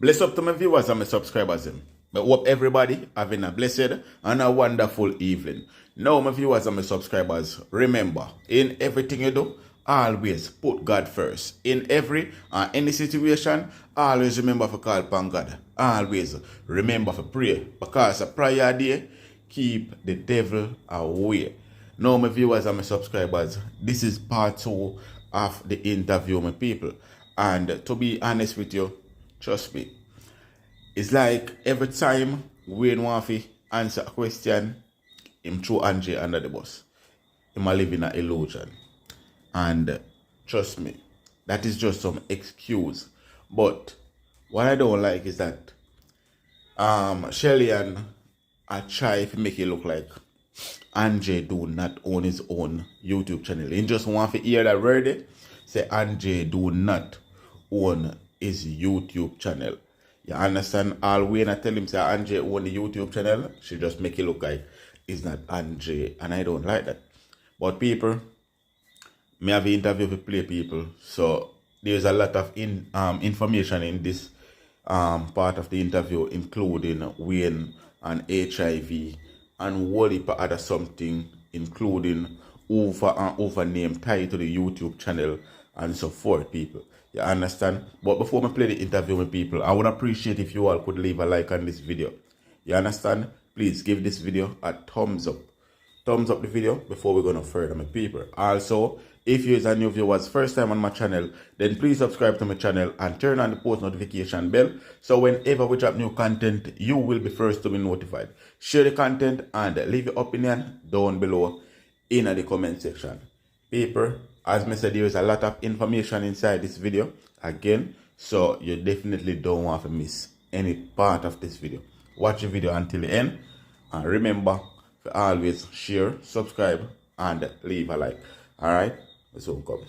Bless up to my viewers and my subscribers. I hope everybody having a blessed and a wonderful evening. Now, my viewers and my subscribers, remember, in everything you do, always put God first. In every and any situation, always remember to call upon God. Always remember to pray, because a prayer day keep the devil away. Now, my viewers and my subscribers, this is part 2 of the interview, my people. And to be honest with you, trust me, it's like every time Wayne want to answer a question, him throw Andre under the bus. Him a live in an illusion. And trust me, that is just some excuse. But what I don't like is that Shelly and I try to make it look like Andre do not own his own YouTube channel. He just want to hear that word. Say Andre do not own his YouTube channel. You understand? All when I tell him say Andre own the YouTube channel, she just make it look like it's not Andre, and I don't like that. But people, me have an interview with play people, so there's a lot of information in this part of the interview, including Wayne and HIV and whole heap of other something, including over name tied to the YouTube channel and so forth, people. You understand? But before I play the interview with people, I would appreciate if you all could leave a like on this video. You understand? Please give this video a thumbs up. Thumbs up the video before we're going to further, my people. Also, if you is a new viewer, first time on my channel, then please subscribe to my channel and turn on the post notification bell, so whenever we drop new content, you will be first to be notified. Share the content and leave your opinion down below in the comment section. People, as I said, there is a lot of information inside this video again, so you definitely don't want to miss any part of this video. Watch the video until the end, and remember to always share, subscribe, and leave a like. Alright, let's go.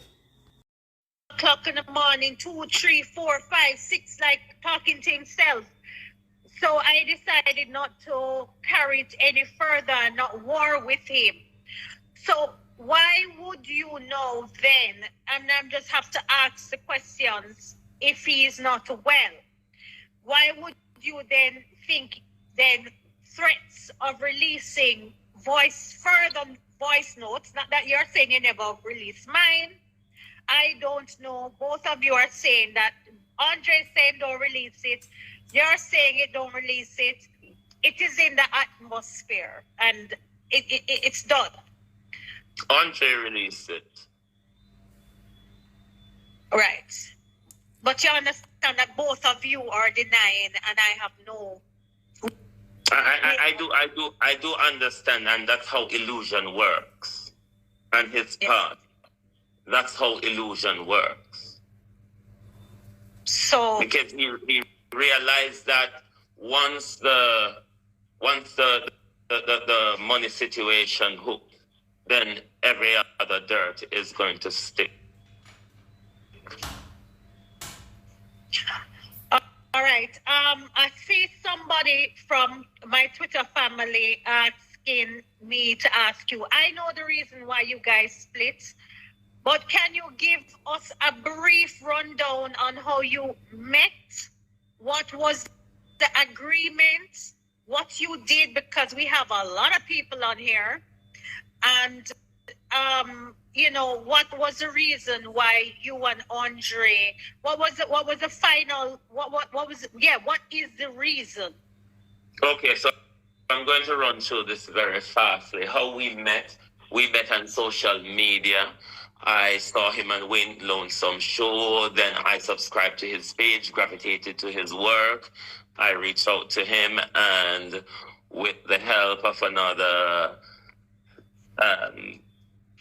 O'clock in the morning, 2, 3, 4, 5, 6, like talking to himself. So I decided not to carry it any further and not war with him. So why would you know then, and I just have to ask the questions, if he is not well? Why would you then think then threats of releasing further voice notes, not that you're saying you never release mine, I don't know, both of you are saying that Andre is saying don't release it, you're saying it, don't release it. It is in the atmosphere and it's done. Andre released it. Right. But you understand that both of you are denying, and I have no... I do understand, and that's how illusion works. And his part. That's how illusion works. So because he realized that once the money situation hooked, then every other dirt is going to stick. All right. I see somebody from my Twitter family asking me to ask you. I know the reason why you guys split, but can you give us a brief rundown on how you met? What was the agreement? What you did? Because we have a lot of people on here. And, you know, what was the reason why you and Andre, what was the final, what is the reason? Okay, so I'm going to run through this very fastly. How we met on social media. I saw him on Wayne Lonesome Show, then I subscribed to his page, gravitated to his work. I reached out to him, and with the help of another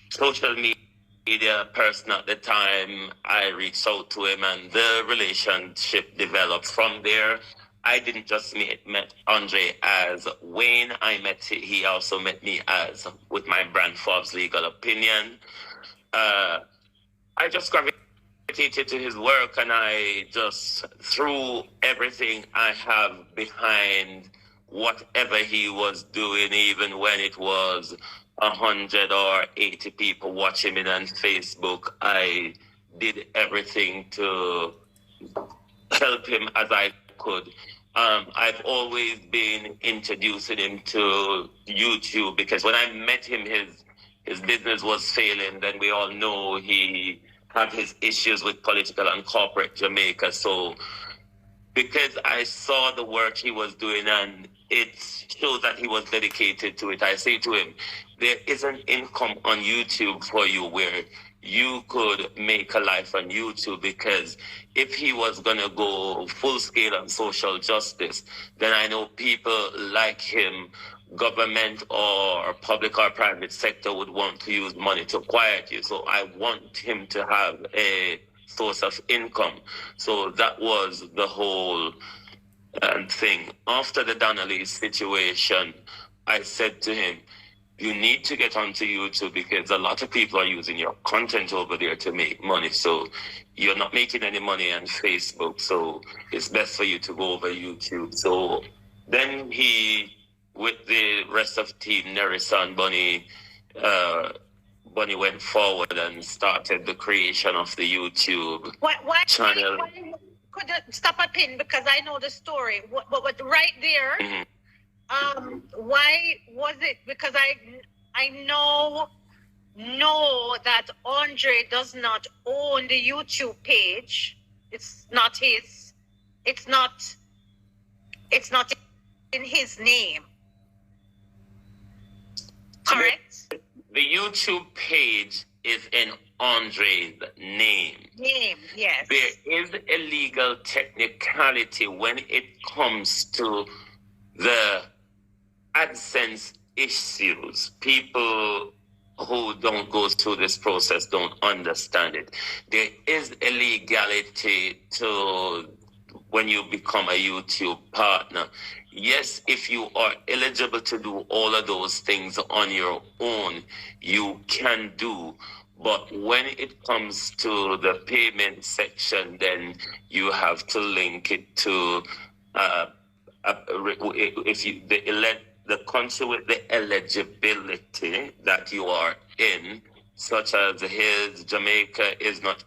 social media person at the time, I reached out to him, and the relationship developed from there. I didn't just met Andre as Wayne. He also met me as with my brand Forbes Legal Opinion. I just gravitated to his work, and I just threw everything I have behind whatever he was doing, even when it was 100 or 80 people watching me on Facebook. I did everything to help him as I could. I've always been introducing him to YouTube because when I met him, his business was failing. Then we all know he had his issues with political and corporate Jamaica. So because I saw the work he was doing and it shows that he was dedicated to it, I say to him, there is an income on YouTube for you where you could make a life on YouTube, because if he was going to go full scale on social justice, then I know people like him, government or public or private sector, would want to use money to quiet you. So I want him to have a source of income. So that was the whole thing. After the Denari situation, I said to him, you need to get onto YouTube because a lot of people are using your content over there to make money. So you're not making any money on Facebook. So it's best for you to go over YouTube. So then he, with the rest of the team, Nerissa and Bunny went forward and started the creation of the YouTube channel. Why could stop a pin, because I know the story. What right there? Mhm. Why was it? Because I know that Andre does not own the YouTube page. It's not his. It's not in his name. Correct? The YouTube page is in Andre's name. Yes. There is a legal technicality when it comes to the AdSense issues. People who don't go through this process don't understand it. There is a legality to when you become a YouTube partner. Yes, if you are eligible to do all of those things on your own, you can do. But when it comes to the payment section, then you have to link it to the country with the eligibility that you are in, such as his Jamaica is not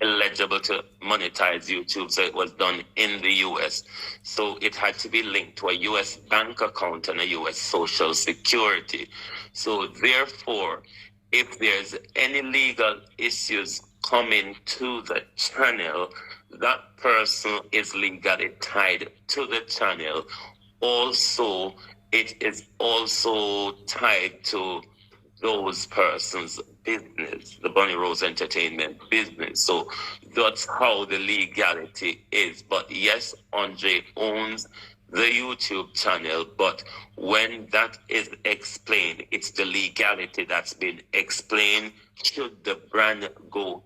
eligible to monetize YouTube, so it was done in the US. So it had to be linked to a US bank account and a US social security. So therefore, if there's any legal issues coming to the channel, that person is legally tied to the channel. Also, it is also tied to those persons' business, the Bunny Rose Entertainment business. So that's how the legality is. But yes, Andre owns the YouTube channel, but when that is explained, it's the legality that's been explained. Should the brand go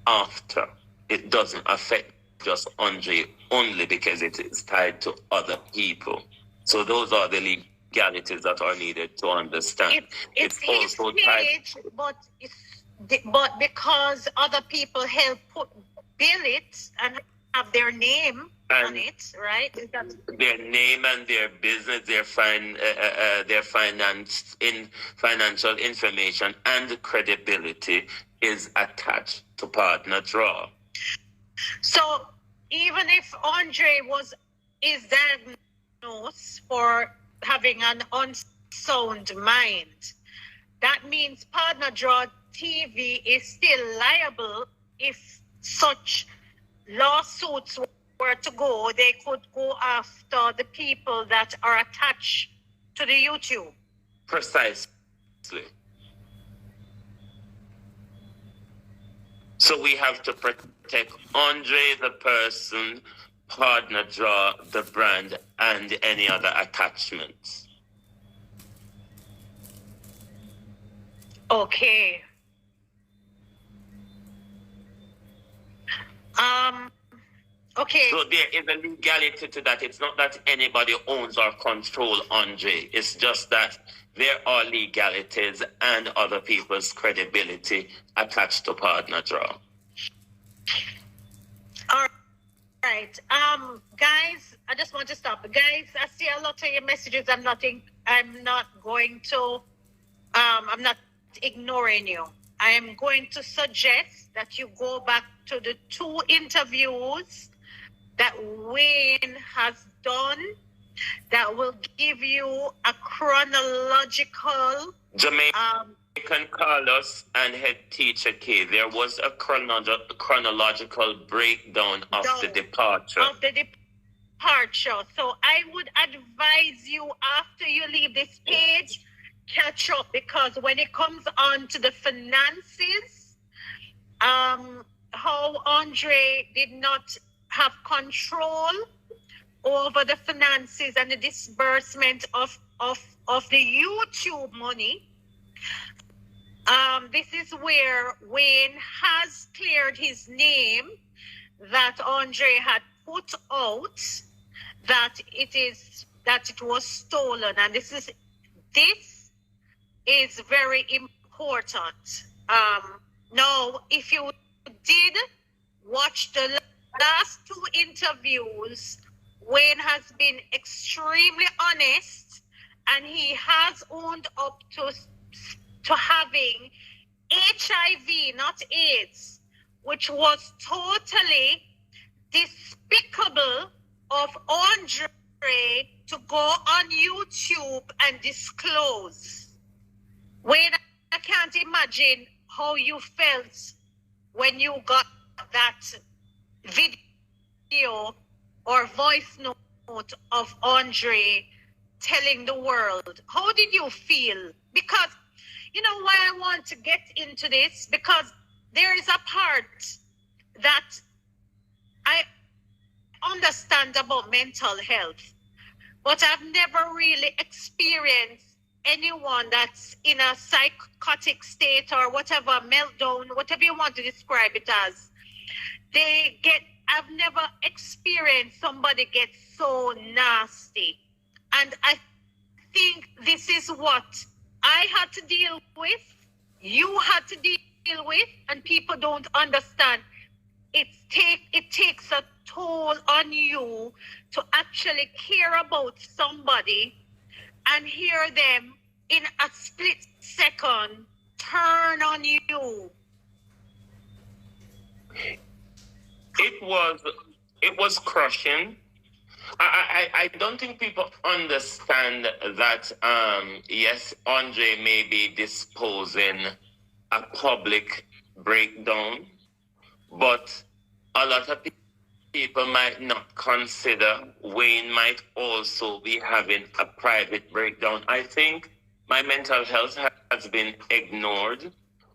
after, it doesn't affect just Andre only because it is tied to other people. So those are the legalities that are needed to understand. It's also page, but because other people help build it and have their name on it, right? Their name and their business, their financial information and credibility is attached to Partner Draw. So even if Andre is diagnosed for having an unsound mind, that means Partner Draw TV is still liable if such lawsuits were to go. They could go after the people that are attached to the YouTube. Precisely. So we have to protect Andre the person, Partner Draw the brand, and any other attachments. Okay. Okay. So there is a legality to that. It's not that anybody owns or controls Andre. It's just that there are legalities and other people's credibility attached to Partner Draw. All right. Guys, I just want to stop. Guys, I see a lot of your messages. I'm not ignoring you. I am going to suggest that you go back to the 2 interviews that Wayne has done that will give you a chronological Jamaican Carlos and head teacher K. There was a chronological breakdown of the departure. So I would advise you, after you leave this page, catch up, because when it comes on to the finances, how Andre did not have control over the finances and the disbursement of the YouTube money. This is where Wayne has cleared his name, that Andre had put out that it was stolen, and this is very important. Now, if you did watch the last two interviews, Wayne has been extremely honest, and he has owned up to having HIV, not AIDS, which was totally despicable of Andre to go on YouTube and disclose. Wayne, I can't imagine how you felt when you got that video or voice note of Andre telling the world. How did you feel? Because, you know why I want to get into this? Because there is a part that I understand about mental health, but I've never really experienced anyone that's in a psychotic state or whatever, meltdown, whatever you want to describe it as. I've never experienced somebody get so nasty. And I think this is what I had to deal with, you had to deal with, and people don't understand. It takes a toll on you to actually care about somebody and hear them in a split second turn on you. It was crushing. I don't think people understand that, yes, Andre may be disposing a public breakdown, but a lot of people might not consider Wayne might also be having a private breakdown. I think my mental health has been ignored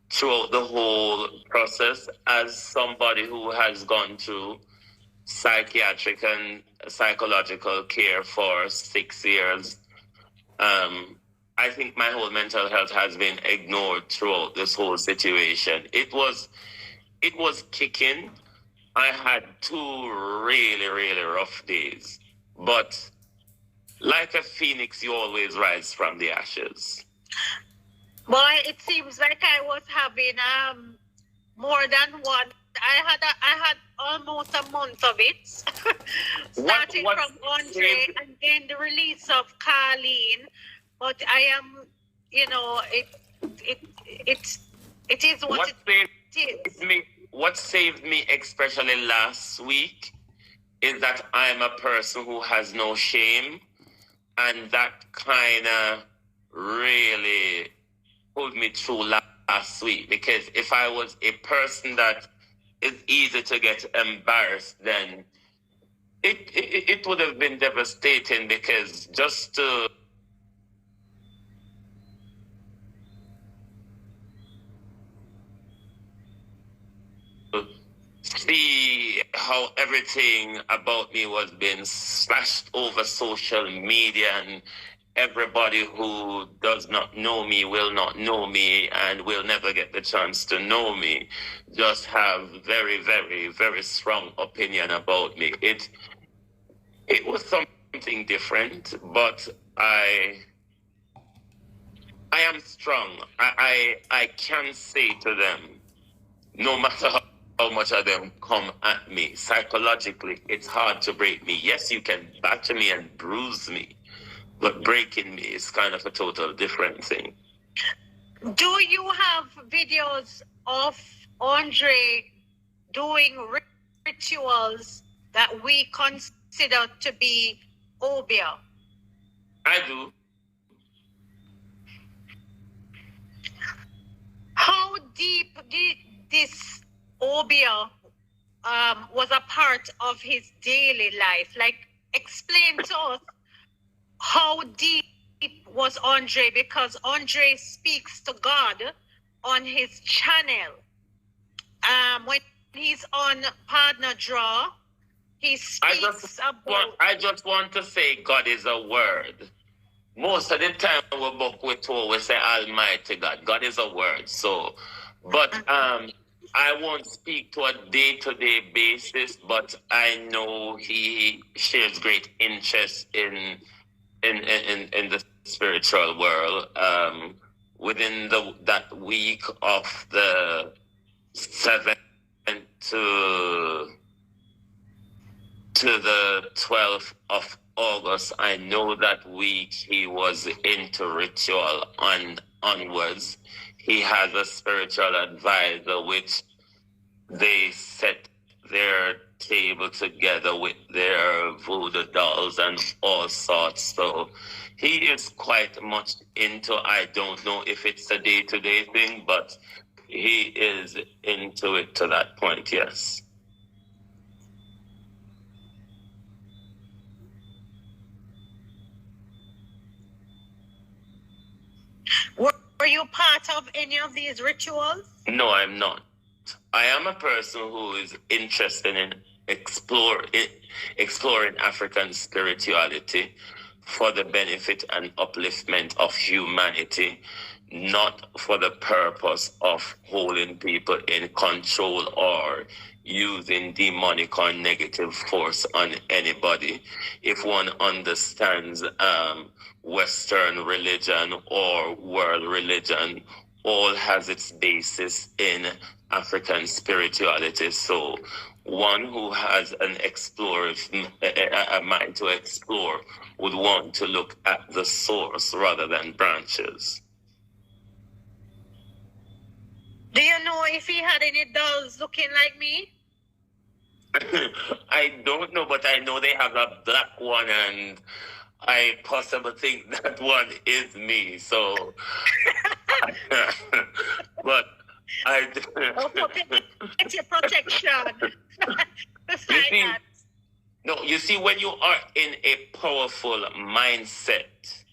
throughout the whole process as somebody who has gone through psychiatric and psychological care for 6 years. I think my whole mental health has been ignored throughout this whole situation. It was kicking. I had 2 really, really rough days. But like a phoenix, you always rise from the ashes. Boy, it seems like I was having more than one. I had almost a month of it, starting from Andre and then the release of Carleen. But I am, you know, it is what it is. What saved me, especially last week, is that I'm a person who has no shame, and that kind of really pulled me through last week. Because if I was a person that is easy to get embarrassed, then it would have been devastating, because just to see how everything about me was being slashed over social media, and everybody who does not know me will not know me and will never get the chance to know me, just have very, very, very strong opinion about me. It was something different, but I am strong. I can say to them, no matter how much of them come at me, psychologically, it's hard to break me. Yes, you can batter me and bruise me, but breaking me is kind of a total different thing. Do you have videos of Andre doing rituals that we consider to be obia? I do. How deep did this obia was a part of his daily life? Like, explain to us how deep was Andre, because Andre speaks to God on his channel. When he's on Partner Draw, he speaks I just want to say God is a word. Most of the time we talk, we say Almighty God. God is a word. So, but I won't speak to a day-to-day basis, but I know he shares great interest in the spiritual world. Within that week of the 7th to the 12th of August, I know that week he was into ritual and onwards. He has a spiritual advisor, which they set their table together with their voodoo dolls and all sorts. So he is quite much into, I don't know if it's a day-to-day thing, but he is into it to that point, yes. Were you part of any of these rituals? No, I'm not. I am a person who is interested in exploring African spirituality for the benefit and upliftment of humanity, not for the purpose of holding people in control or using demonic or negative force on anybody. If one understands Western religion or world religion, all has its basis in African spirituality. So one who has an a mind to explore would want to look at the source rather than branches. Do you know if he had any dolls looking like me? I don't know, but I know they have a black one, and I possibly think that one is me. So, but I. It's your protection. No, you see, when you are in a powerful mindset,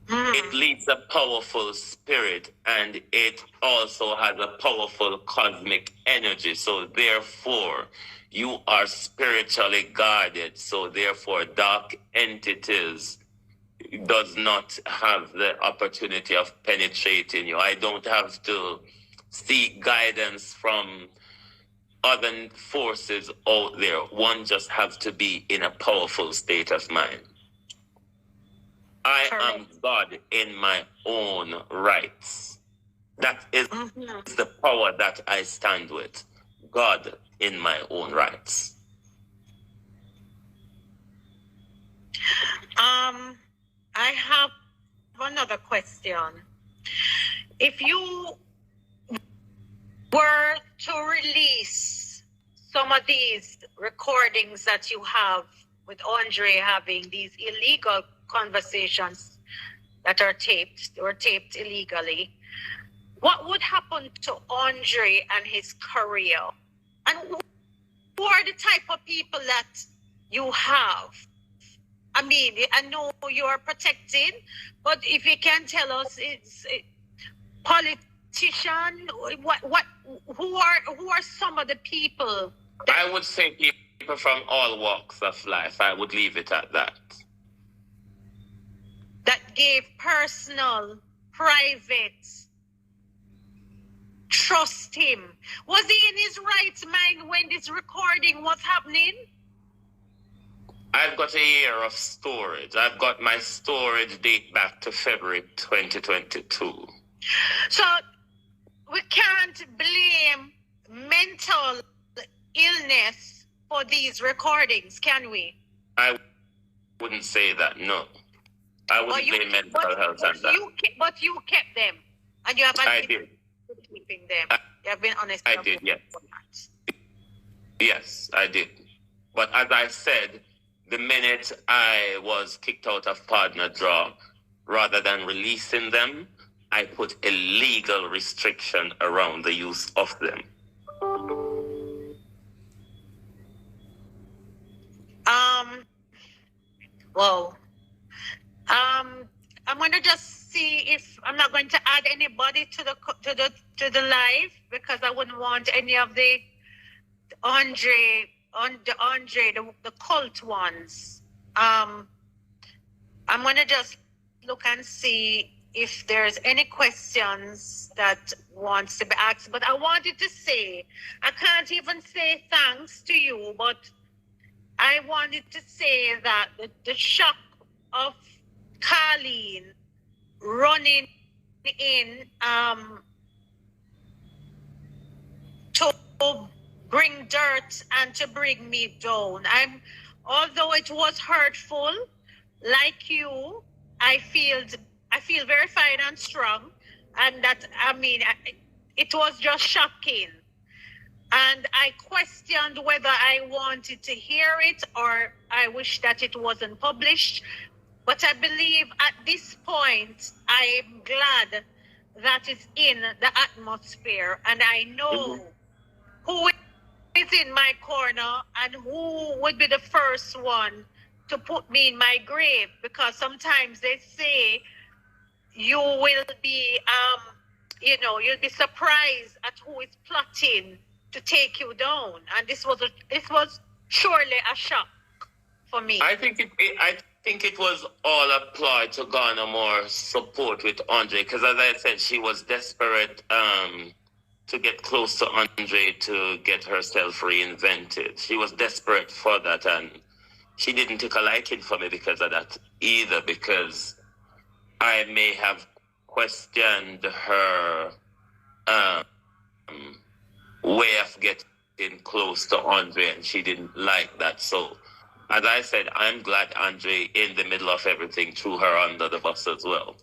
it leads a powerful spirit, and it also has a powerful cosmic energy. So therefore, you are spiritually guarded. So therefore, dark entities does not have the opportunity of penetrating you. I don't have to seek guidance from other forces out there. One just has to be in a powerful state of mind. I am God in my own rights. That is the power that I stand with. God in my own rights. I have another question. If you were to release some of these recordings that you have with Andre having these illegal conversations that are taped, they were taped illegally, what would happen to Andre and his career? And who are the type of people that you have? I mean, I know you are protected, but if you can tell us, it's politician. Who are some of the people? I would say people from all walks of life. I would leave it at that. That gave personal, private, trust him. Was he in his right mind when this recording was happening? I've got a year of storage. I've got my storage date back to February 2022. So we can't blame mental illness for these recordings, can we? I wouldn't say that, no. I wouldn't blame mental health on that. But you kept them, and you have I did. Keeping them. You have been honest. I did, yes. Yes, I did. But as I said, the minute I was kicked out of partner draw, rather than releasing them, I put a legal restriction around the use of them. Well, I'm gonna just see if I'm not going to add anybody to the live, because I wouldn't want any of the the cult ones. I'm gonna just look and see if there's any questions that wants to be asked. But I wanted to say, I can't even say thanks to you, but I wanted to say that the shock of Carleen running in to bring dirt and to bring me down. Although it was hurtful, like you, I feel very fine and strong, and that, I mean, it was just shocking. And I questioned whether I wanted to hear it or I wish that it wasn't published. But I believe at this point, I am glad that it's in the atmosphere. And I know who is in my corner and who would be the first one to put me in my grave. Because sometimes they say you will be, you'll be surprised at who is plotting to take you down, and this was surely a shock for me. I think it was all a ploy to garner more support with Andre, because as I said, she was desperate to get close to Andre to get herself reinvented. She was desperate for that, and she didn't take a liking for me because of that either, because I may have questioned her way of getting close to Andre, and she didn't like that. So, as I said, I'm glad Andre, in the middle of everything, threw her under the bus as well.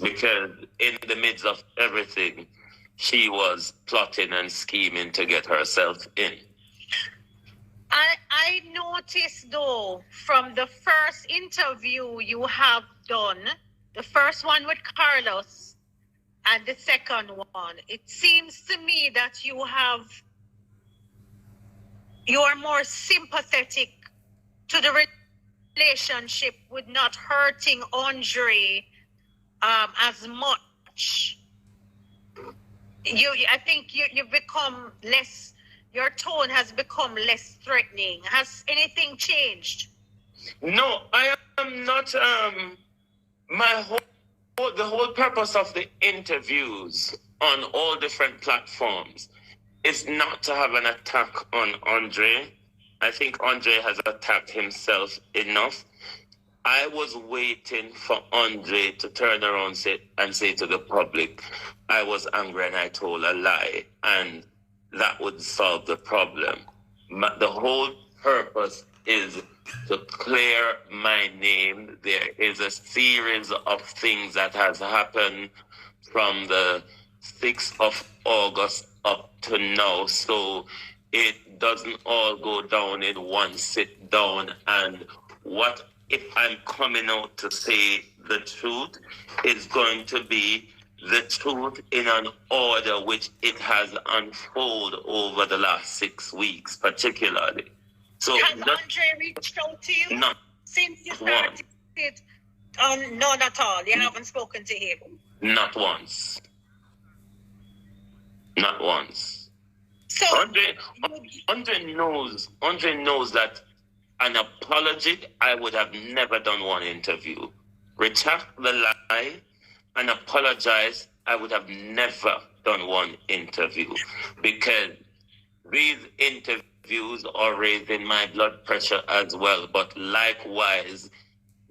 Because in the midst of everything, she was plotting and scheming to get herself in. I noticed, though, from the first interview you have done, the first one with Carlos and the second one, it seems to me that you are more sympathetic to the relationship with not hurting Andre as much. I think you've become less, your tone has become less threatening. Has anything changed? No, I am not. The whole purpose of the interviews on all different platforms is not to have an attack on Andre. I think Andre has attacked himself enough. I was waiting for Andre to turn around and say to the public, I was angry and I told a lie, and that would solve the problem. The whole purpose is to clear my name. There is a series of things that has happened from the 6th of August up to now, so it doesn't all go down in one sit down. And what if I'm coming out to say the truth is going to be the truth in an order which it has unfolded over the last 6 weeks, particularly. So has Andre reached out to you? Not since you started? None at all. You haven't spoken to him? Not once. Not once. So Andre knows that an apology, I would have never done one interview. Retract the lie and apologize, I would have never done one interview, because these interviews are raising my blood pressure as well. But likewise,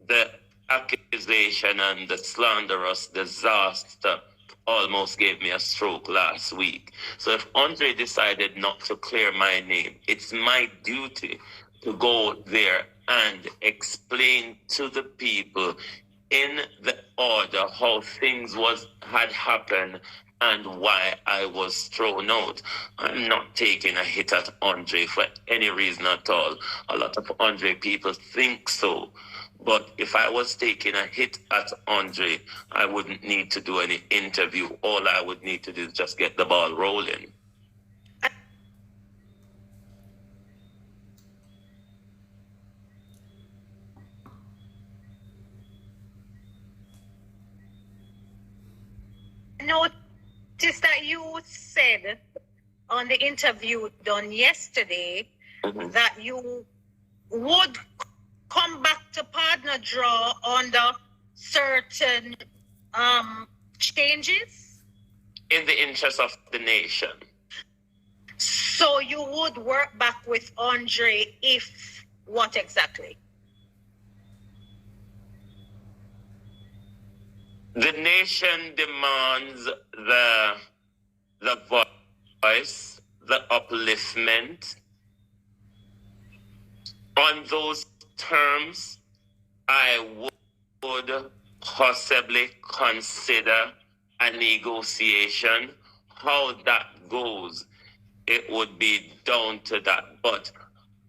the accusation and the slanderous disaster almost gave me a stroke last week. So if Andre decided not to clear my name, it's my duty to go there and explain to the people in the order how things had happened and why I was thrown out. I'm not taking a hit at Andre for any reason at all. A lot of Andre people think so. But if I was taking a hit at Andre, I wouldn't need to do any interview. All I would need to do is just get the ball rolling. Noticed that you said on the interview done yesterday that you would come back to partner draw under certain changes in the interest of the nation. So you would work back with Andre if what exactly? The nation demands the voice, the upliftment. On those terms, I would possibly consider a negotiation. How that goes, it would be down to that. But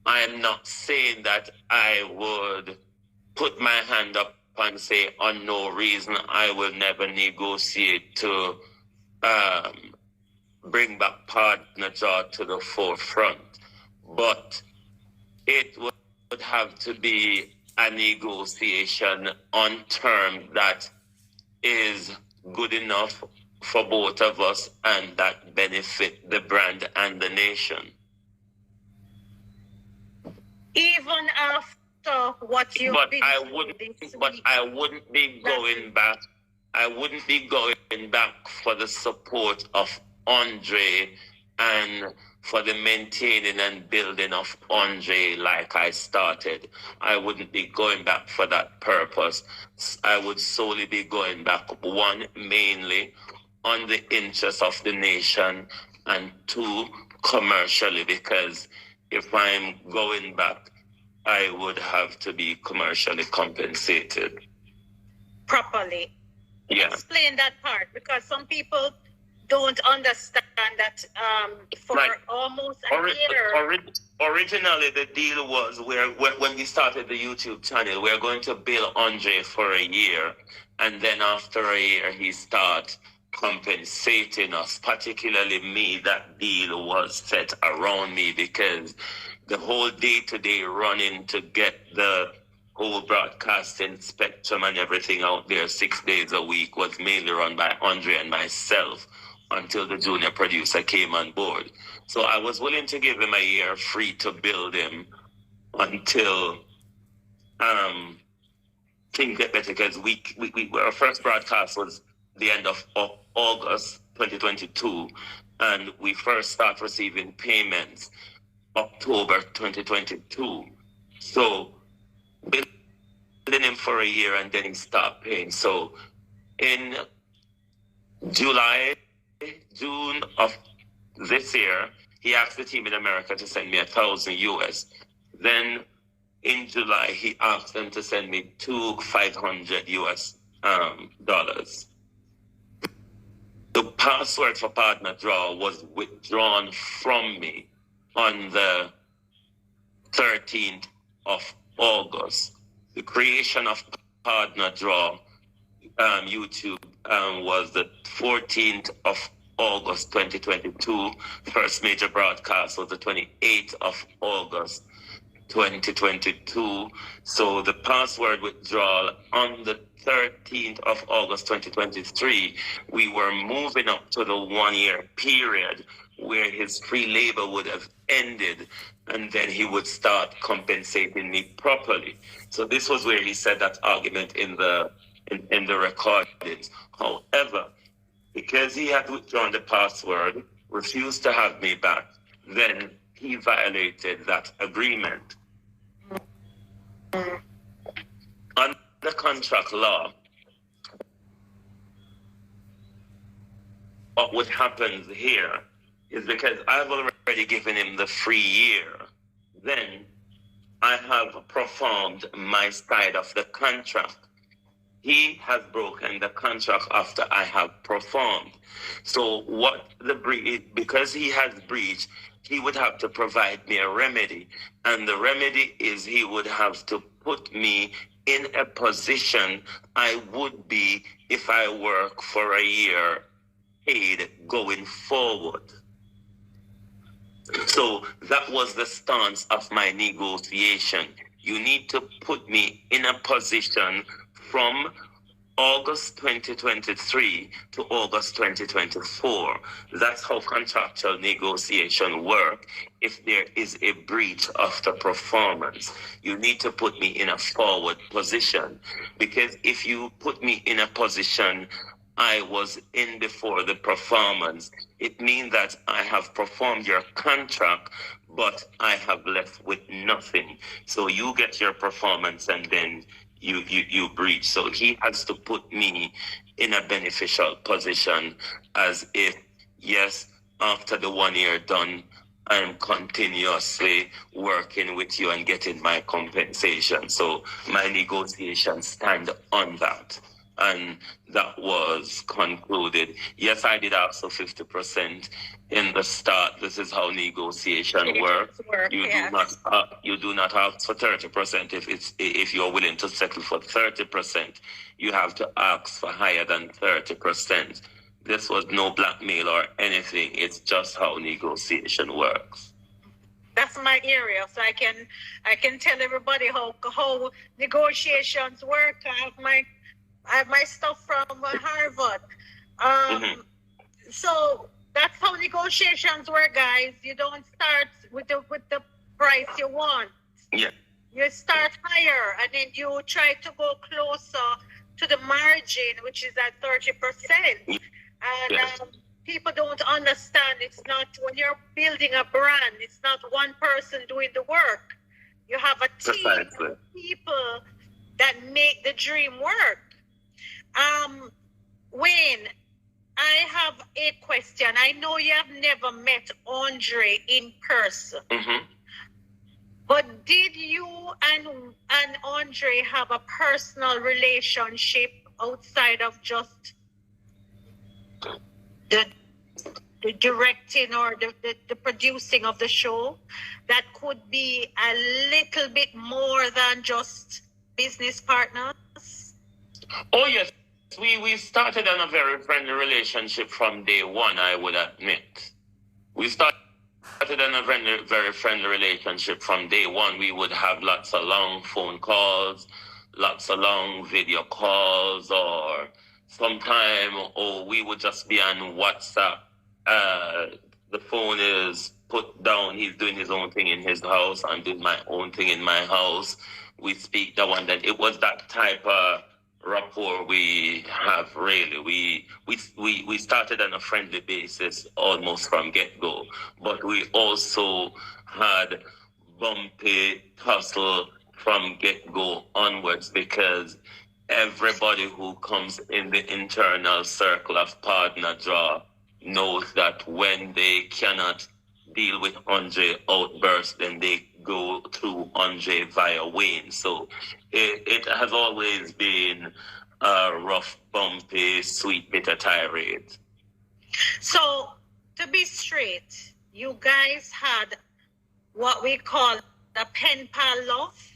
I am not saying that I would put my hand up and say, on no reason, I will never negotiate to bring back partner draw to the forefront. But it would have to be a negotiation on terms that is good enough for both of us and that benefit the brand and the nation. Even after what you've been through this week. I wouldn't be going back. I wouldn't be going back for the support of Andre and for the maintaining and building of Andre like I started. I wouldn't be going back for that purpose. I would solely be going back, one, mainly on the interest of the nation, and two, commercially, because if I'm going back, I would have to be commercially compensated. Properly. Yeah. Explain that part, because some people don't understand that for almost a year. Originally, the deal was when we started the YouTube channel, we're going to bill Andre for a year, and then after a year, he start compensating us, particularly me. That deal was set around me because the whole day-to-day running to get the whole broadcasting spectrum and everything out there 6 days a week was mainly run by Andre and myself until the junior producer came on board. So I was willing to give him a year free to build him until things get better, because our first broadcast was the end of August 2022, and we first start receiving payments October 2022. So billing him for a year and then he stopped paying. So in June of this year, he asked the team in America to send me $1,000 US. Then in July, he asked them to send me $500 US dollars. The password for partner draw was withdrawn from me on the 13th of August. The creation of partner draw YouTube was the 14th of August 2022. First major broadcast was the 28th of August 2022. So the password withdrawal on the 13th of August 2023, we were moving up to the 1 year period where his free labor would have ended, and then he would start compensating me properly. So this was where he said that argument in the recordings. However, because he had withdrawn the password, refused to have me back, then he violated that agreement. Under contract law, what would happen here is, because I've already given him the free year, then I have performed my side of the contract. he has broken the contract after I have performed. So what the because he has breached, he would have to provide me a remedy. And the remedy is he would have to put me in a position I would be if I work for a year paid going forward. So that was the stance of my negotiation. You need to put me in a position from August 2023 to August 2024. That's how contractual negotiation work. If there is a breach of the performance, you need to put me in a forward position. Because if you put me in a position I was in before the performance, it means that I have performed your contract, but I have left with nothing. So you get your performance and then you breach. So he has to put me in a beneficial position as if, yes, after the 1 year done, I'm continuously working with you and getting my compensation. So my negotiations stand on that. And that was concluded. Yes, I did ask for 50% in the start. This is how negotiation works. You do not ask for 30% if you're willing to settle for 30%. You have to ask for higher than 30%. This was no blackmail or anything. It's just how negotiation works. That's my area, so I can tell everybody how negotiations work. I have my stuff from Harvard. So that's how negotiations work, guys. You don't start with the price you want. Yeah. You start higher, and then you try to go closer to the margin, which is at 30%. And people don't understand. It's not, when you're building a brand, it's not one person doing the work. You have a team of people that make the dream work. Wayne, I have a question. I know you have never met Andre in person. But did you and Andre have a personal relationship outside of just the directing or the producing of the show that could be a little bit more than just business partners? Oh, yes. We started on a very friendly relationship from day one, I would admit. We started on a very friendly relationship from day one. We would have lots of long phone calls, lots of long video calls, or sometime, we would just be on WhatsApp. The phone is put down. He's doing his own thing in his house. I'm doing my own thing in my house. We speak that one. Then it was that type of rapport we have, really. We started on a friendly basis almost from get-go, but we also had bumpy tussle from get-go onwards, because everybody who comes in the internal circle of partner draw knows that when they cannot deal with Andre outbursts, then they go through Andre via Wayne. So it has always been a rough, bumpy, sweet, bitter tirade. So, to be straight, you guys had what we call the pen pal love?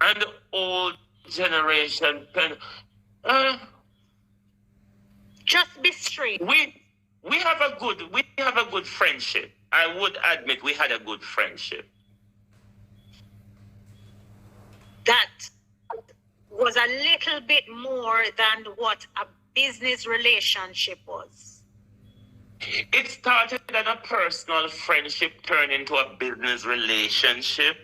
And the old generation pen... Just be straight. We have a good friendship. I would admit we had a good friendship. That was a little bit more than what a business relationship was. It started as a personal friendship, turned into a business relationship.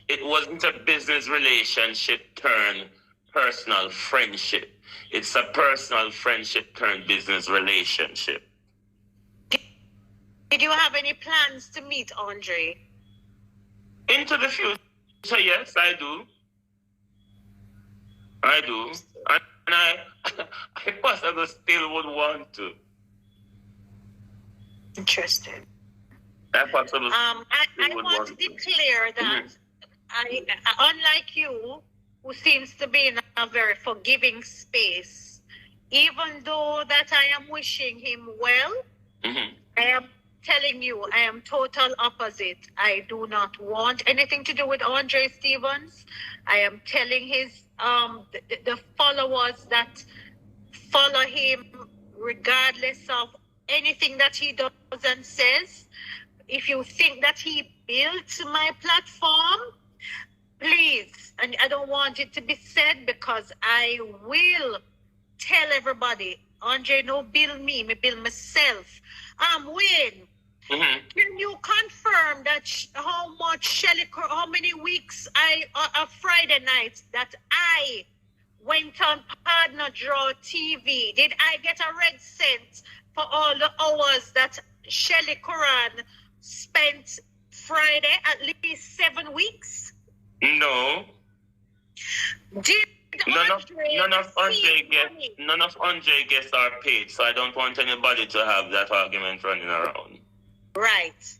It wasn't a business relationship turned personal friendship. It's a personal friendship turned business relationship. Did you have any plans to meet Andre? Into the future, yes, I do. And I possibly still would want to. Interesting. I possibly I want to declare that Unlike you, who seems to be in a very forgiving space, even though that I am wishing him well, I am telling you, I am total opposite. I do not want anything to do with Andre Stevens. I am telling his the followers that follow him, regardless of anything that he does and says. If you think that he built my platform, please, and I don't want it to be said because I will tell everybody, Andre, no build me build myself. Wayne, can you confirm that how much how many weeks Friday nights that I went on Partner Draw TV? Did I get a red cent for all the hours that Shelly Curran spent Friday, at least 7 weeks? No. Did None of Andre gets our page, so I don't want anybody to have that argument running around. Right.